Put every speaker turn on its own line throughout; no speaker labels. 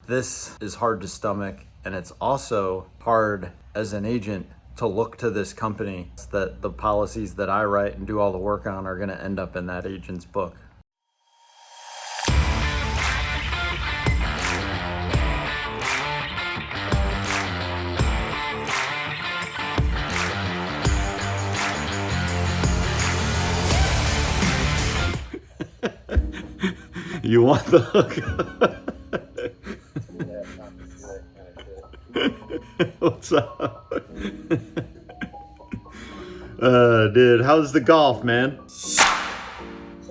This is hard to stomach, and it's also hard as an agent to look to this company that the policies that I write and do all the work on are going to end up in that agent's book. You want the hook? What's up? Dude, how's the golf, man?
So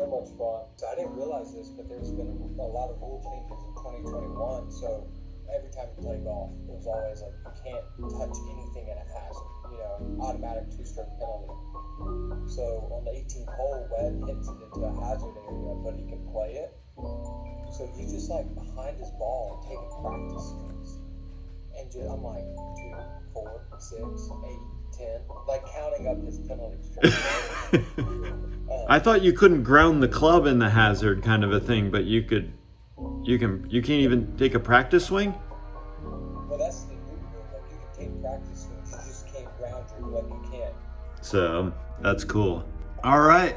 much fun. So I didn't realize this, but there's been a lot of rule changes in 2021. So every time you play golf, it was always like you can't touch anything at a hazard. You know, automatic 2-stroke penalty. So on the 18th hole, Webb hits it into a hazard area, but he can play it. So he's just like behind his ball and taking practice swings. And just, I'm like 2, 4, 6, 8, 10, like counting up his penalty strokes.
I thought you couldn't ground the club in the hazard kind of a thing, but you could. You can't even take a practice swing?
Well, that's the new rule. Like you can take practice swings, you just can't ground your, like you can't.
So that's cool. All right.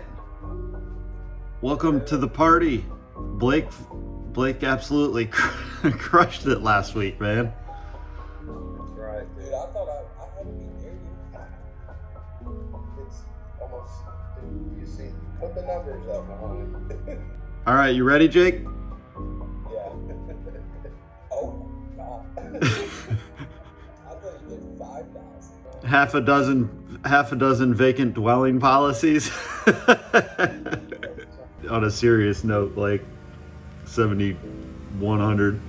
Welcome to the party. Blake absolutely crushed it last week, man.
That's right. Dude, I thought I had to be near you. It's almost, you see, put the numbers up, Mahoney.
All right, you ready, Jake?
Yeah. Oh, God. I thought you did 5,000.
Half a dozen vacant dwelling policies. On a serious note, Blake, 7,100,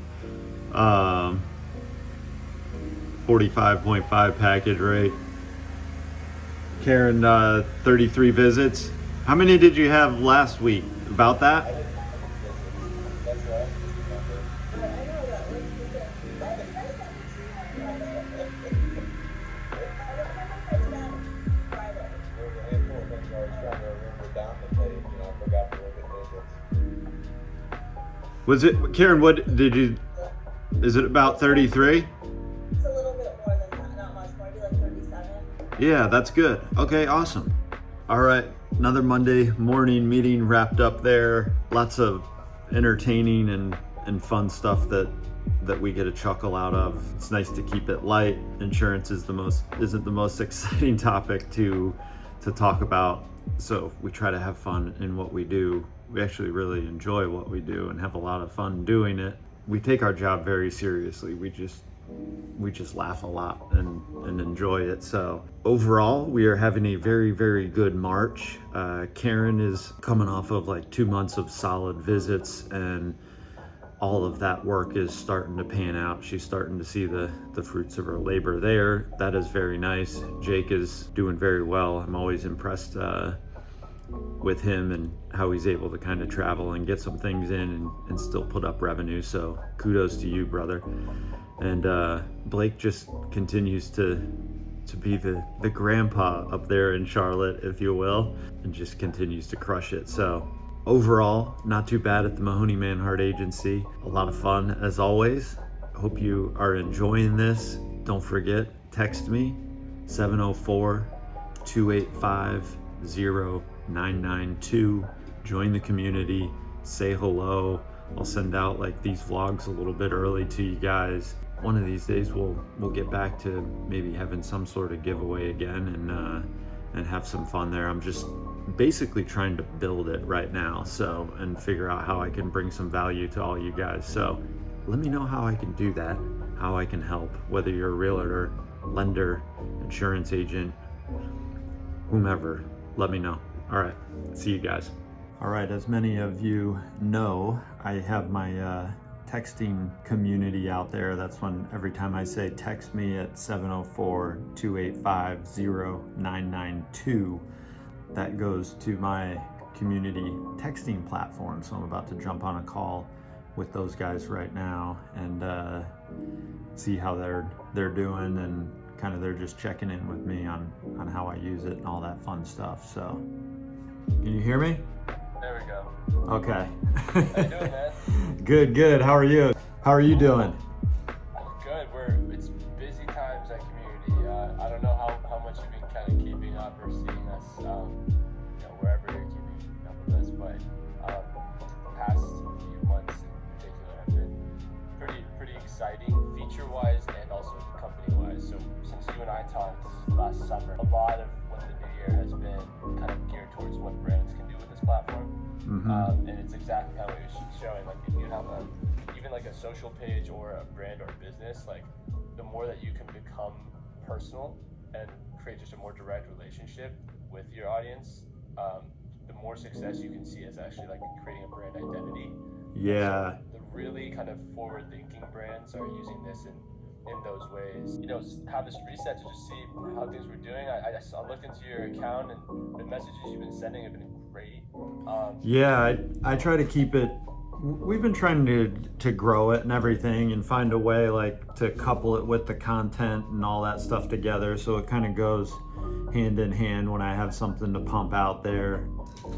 45.5 package rate. Karen, 33 visits. How many did you have last week? About that?
That's right.
Was it, Karen, what did you, is it about 33?
It's a little bit more than that, not much more, like 37.
Yeah, that's good. Okay, awesome. All right, another Monday morning meeting wrapped up there. Lots of entertaining and fun stuff that we get a chuckle out of. It's nice to keep it light. Insurance isn't the most exciting topic to talk about. So we try to have fun in what we do. We actually really enjoy what we do and have a lot of fun doing it. We take our job very seriously. We just laugh a lot and enjoy it. So overall, we are having a very, very good March. Karen is coming off of like 2 months of solid visits, and all of that work is starting to pan out. She's starting to see the fruits of her labor there. That is very nice. Jake is doing very well. I'm always impressed with him and how he's able to kind of travel and get some things in and still put up revenue. So kudos to you, brother. And Blake just continues to be the grandpa up there in Charlotte, if you will, and just continues to crush it. So overall, not too bad at the Mahoney Manhart Agency. A lot of fun as always. Hope you are enjoying this. Don't forget, text me 704-285-0992. Join the community, say hello. I'll send out like these vlogs a little bit early to you guys. One of these days we'll get back to maybe having some sort of giveaway again and have some fun there. I'm just basically trying to build it right now, so, and figure out how I can bring some value to all you guys. So let me know how I can do that, how I can help, whether you're a realtor, lender, insurance agent, whomever, let me know. All right, see you guys. All right, as many of you know, I have my texting community out there. That's when every time I say text me at 704-285-0992, that goes to my community texting platform. So I'm about to jump on a call with those guys right now and see how they're doing, and kind of they're just checking in with me on how I use it and all that fun stuff. So can you hear me?
There we go.
Okay.
How you doing, man?
Good. How are you? How are you doing?
Good. It's busy times at community. I don't know how much you've been kind of keeping up or seeing us, wherever you're keeping up with us, but the past few months in particular have been pretty exciting, feature-wise and also company-wise. So since you and I talked last summer, a lot of what the new year has been kind of geared towards what brands can do with this platform. And it's exactly how it was showing. Like if you have even like a social page or a brand or a business, like the more that you can become personal and create just a more direct relationship with your audience, the more success you can see as actually like creating a brand identity.
Yeah.
So the really kind of forward-thinking brands are using this in those ways. Have this reset to just see how things were doing. I looked into your account and the messages you've been sending have been great.
Yeah, I try to keep it. We've been trying to grow it and everything, and find a way like to couple it with the content and all that stuff together, so it kind of goes hand in hand when I have something to pump out there.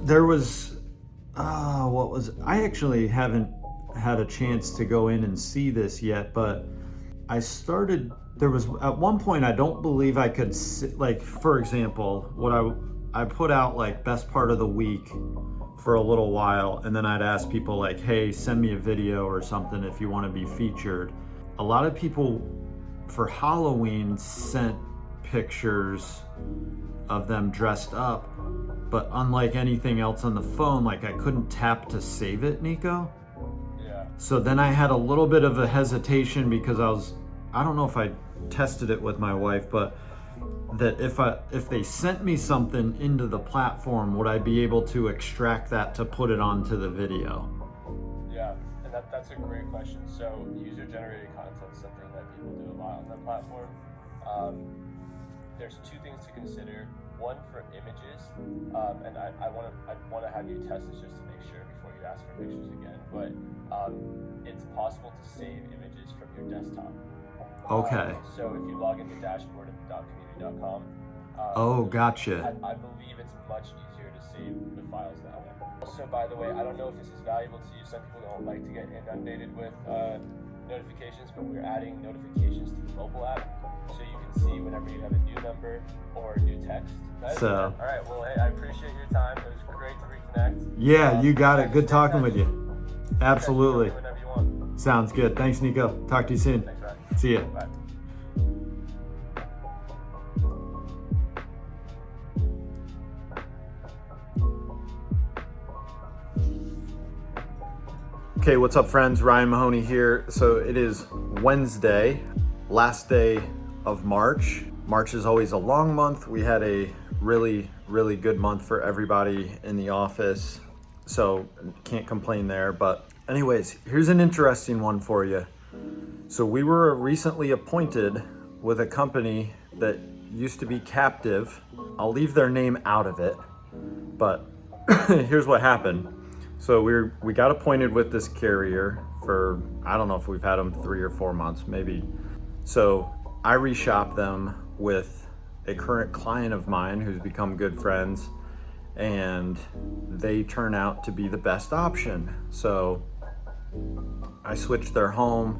There was, I actually haven't had a chance to go in and see this yet, but there was at one point, I don't believe I could like, for example, what I put out like best part of the week for a little while, and then I'd ask people like, hey, send me a video or something if you want to be featured. A lot of people for Halloween sent pictures of them dressed up, but unlike anything else on the phone, like I couldn't tap to save it, Nico.
Yeah.
So then I had a little bit of a hesitation because I don't know if I tested it with my wife, but that if they sent me something into the platform, would I be able to extract that to put it onto the video?
Yeah, and that's a great question. So user-generated content is something that people do a lot on the platform. There's two things to consider. One for images, and I want to have you test this just to make sure before you ask for pictures again. But it's possible to save images from your desktop.
Okay.
So if you log into dashboard.community.com,
Oh, gotcha.
I believe it's much easier to save the files that way. Also, by the way, I don't know if this is valuable to you. Some people don't like to get inundated with notifications, but we're adding notifications to the mobile app, so you can see whenever you have a new number or a new text.
So,
all right, well, hey, I appreciate your time. It was great to reconnect.
yeah, you got it. Good talking with you. Absolutely.
Okay, whenever you want.
Sounds good. Thanks, Nico. Talk to you soon.
Thanks, Ryan.
See ya.
Bye.
Okay, what's up, friends? Ryan Mahoney here. So it is Wednesday, last day of March. March is always a long month. We had a really, really good month for everybody in the office, so can't complain there. But anyways, here's an interesting one for you. So we were recently appointed with a company that used to be captive. I'll leave their name out of it, but here's what happened. So we got appointed with this carrier for, I don't know if we've had them 3 or 4 months, maybe. So I reshop them with a current client of mine who's become good friends, and they turn out to be the best option. So I switched their home,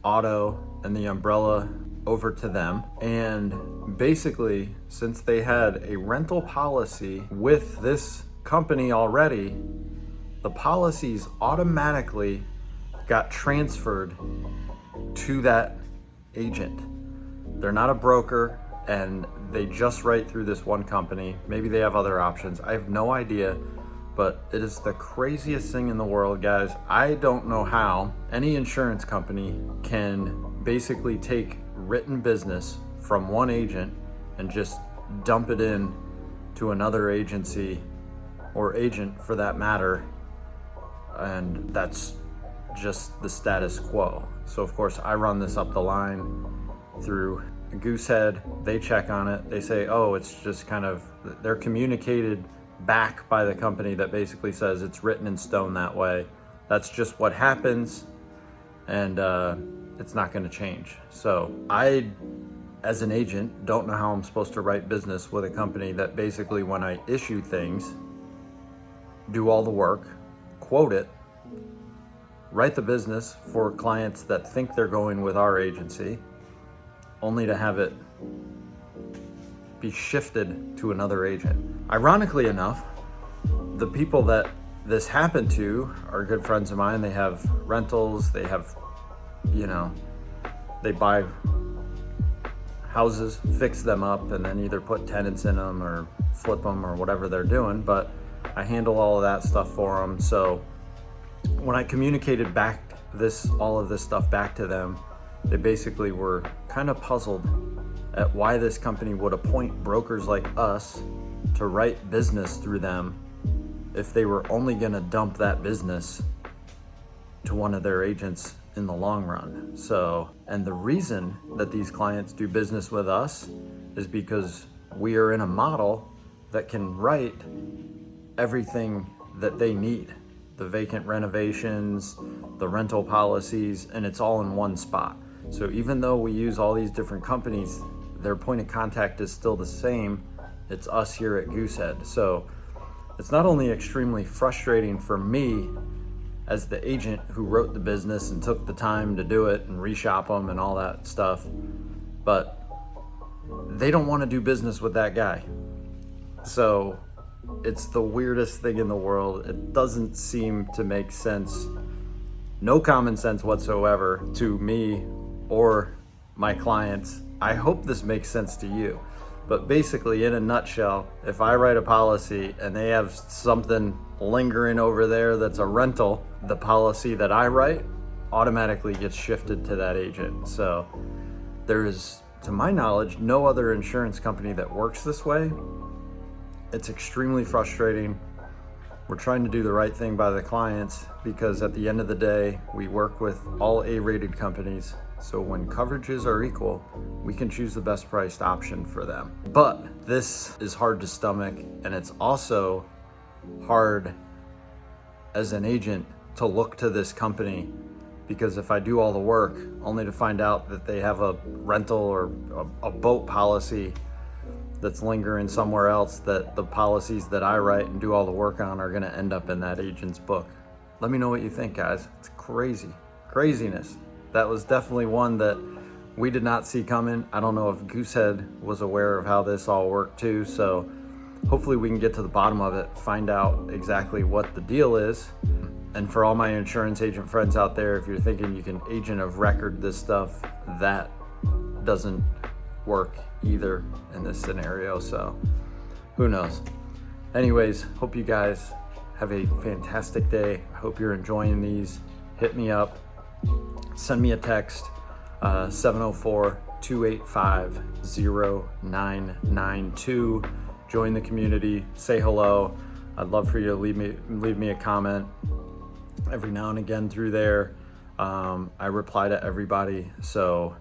auto, and the umbrella over to them. And basically, since they had a rental policy with this company already, the policies automatically got transferred to that agent. They're not a broker, and they just write through this one company. Maybe they have other options. I have no idea, but it is the craziest thing in the world, guys. I don't know how any insurance company can basically take written business from one agent and just dump it in to another agency, or agent for that matter, and that's just the status quo. So of course I run this up the line through Goosehead. They check on it. They say, oh, it's just kind of, they're communicated back by the company that basically says it's written in stone that way. That's just what happens, and it's not going to change. So I, as an agent, don't know how I'm supposed to write business with a company that basically, when I issue things, do all the work, quote it, write the business for clients that think they're going with our agency, only to have it be shifted to another agent. Ironically enough, the people that this happened to are good friends of mine. They have rentals, they have, they buy houses, fix them up, and then either put tenants in them or flip them or whatever they're doing. But I handle all of that stuff for them. So when I communicated back all of this stuff back to them, they basically were kind of puzzled at why this company would appoint brokers like us to write business through them if they were only gonna dump that business to one of their agents in the long run. So, and the reason that these clients do business with us is because we are in a model that can write everything that they need. The vacant renovations, the rental policies, and it's all in one spot. So even though we use all these different companies, their point of contact is still the same. It's us here at Goosehead. So it's not only extremely frustrating for me as the agent who wrote the business and took the time to do it and reshop them and all that stuff, but they don't want to do business with that guy. So it's the weirdest thing in the world. It doesn't seem to make sense, no common sense whatsoever to me or my clients. I hope this makes sense to you. But basically, in a nutshell, if I write a policy and they have something lingering over there that's a rental, the policy that I write automatically gets shifted to that agent. So there is, to my knowledge, no other insurance company that works this way. It's extremely frustrating. We're trying to do the right thing by the clients because at the end of the day, we work with all A-rated companies. So when coverages are equal, we can choose the best priced option for them. But this is hard to stomach, and it's also hard as an agent to look to this company, because if I do all the work only to find out that they have a rental or a boat policy that's lingering somewhere else, that the policies that I write and do all the work on are gonna end up in that agent's book. Let me know what you think, guys. It's craziness. That was definitely one that we did not see coming. I don't know if Goosehead was aware of how this all worked too, so hopefully we can get to the bottom of it, find out exactly what the deal is. And for all my insurance agent friends out there, if you're thinking you can agent of record this stuff, that doesn't work either in this scenario, so who knows. Anyways, hope you guys have a fantastic day. I hope you're enjoying these. Hit me up. Send me a text, 704-285-0992. Join the community, say hello. I'd love for you to leave me a comment every now and again through there. I reply to everybody, so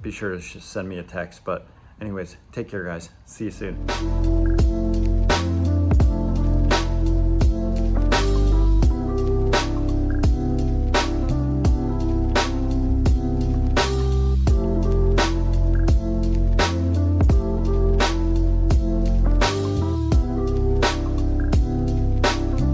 be sure to just send me a text. But anyways, take care, guys. See you soon.